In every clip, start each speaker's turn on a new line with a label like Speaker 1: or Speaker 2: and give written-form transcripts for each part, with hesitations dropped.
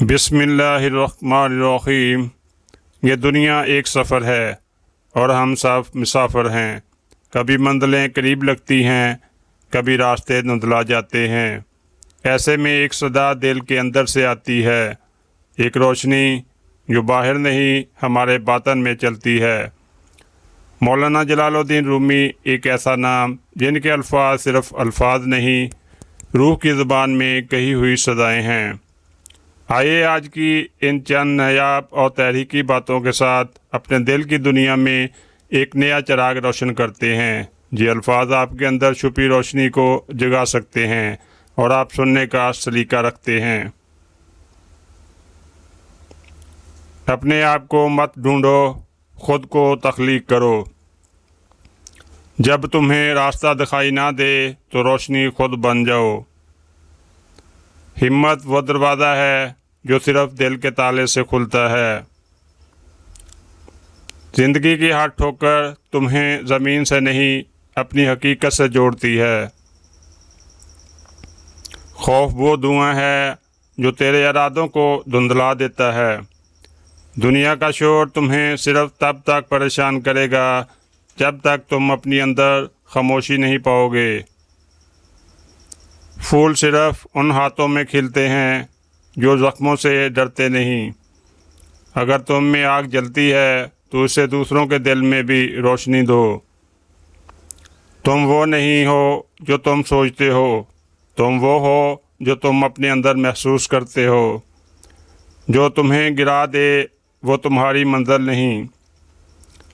Speaker 1: बिस्मिल्लाहिर्रहमानिर्रहीम। ये दुनिया एक सफ़र है और हम सब मुसाफिर हैं। कभी मंजिलें करीब लगती हैं, कभी रास्ते धुंधला जाते हैं। ऐसे में एक सदा दिल के अंदर से आती है, एक रोशनी जो बाहर नहीं हमारे बातन में चलती है। मौलाना जलालुद्दीन रूमी एक ऐसा नाम जिनके अल्फाज सिर्फ़ अल्फाज नहीं, रूह की ज़ुबान में कही हुई सदाएँ हैं। आइए आज की इन चंद नायाब और तहरीकी बातों के साथ अपने दिल की दुनिया में एक नया चिराग रोशन करते हैं। ये अल्फाज आपके अंदर छुपी रोशनी को जगा सकते हैं और आप सुनने का सलीका रखते हैं। अपने आप को मत ढूंढो, खुद को तख्लीक करो। जब तुम्हें रास्ता दिखाई ना दे तो रोशनी खुद बन जाओ। हिम्मत वो दरवाज़ा है जो सिर्फ दिल के ताले से खुलता है। ज़िंदगी की हर ठोकर तुम्हें ज़मीन से नहीं अपनी हकीकत से जोड़ती है। खौफ वो धुआं है जो तेरे इरादों को धुंधला देता है। दुनिया का शोर तुम्हें सिर्फ तब तक परेशान करेगा जब तक तुम अपनी अंदर खामोशी नहीं पाओगे। फूल सिर्फ उन हाथों में खिलते हैं जो ज़ख्मों से डरते नहीं। अगर तुम में आग जलती है तो उसे दूसरों के दिल में भी रोशनी दो। तुम वो नहीं हो जो तुम सोचते हो, तुम वो हो जो तुम अपने अंदर महसूस करते हो। जो तुम्हें गिरा दे वो तुम्हारी मंजिल नहीं।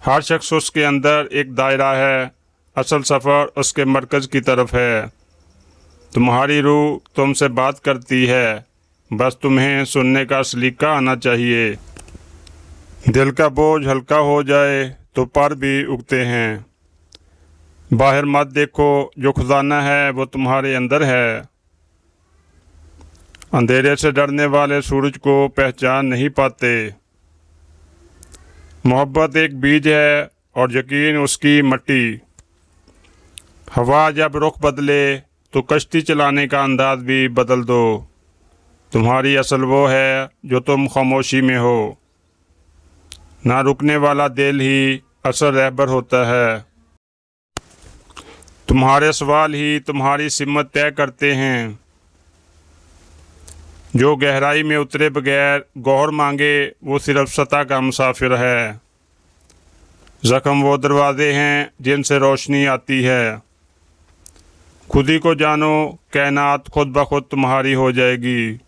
Speaker 1: हर शख्स उसके अंदर एक दायरा है, असल सफ़र उसके मरकज़ की तरफ है। तुम्हारी रूह तुमसे बात करती है, बस तुम्हें सुनने का सलीका आना चाहिए। दिल का बोझ हल्का हो जाए तो पर भी उगते हैं। बाहर मत देखो, जो खजाना है वो तुम्हारे अंदर है। अंधेरे से डरने वाले सूरज को पहचान नहीं पाते। मोहब्बत एक बीज है और यकीन उसकी मट्टी। हवा जब रुख बदले तो कश्ती चलाने का अंदाज भी बदल दो। तुम्हारी असल वो है जो तुम खामोशी में हो। ना रुकने वाला दिल ही असल रहबर होता है। तुम्हारे सवाल ही तुम्हारी सिमत तय करते हैं। जो गहराई में उतरे बगैर गौर मांगे वो सिर्फ सतह का मुसाफिर है। ज़ख्म वो दरवाजे हैं जिनसे रोशनी आती है। खुद ही को जानो, कायनात खुद ब खुद तुम्हारी हो जाएगी।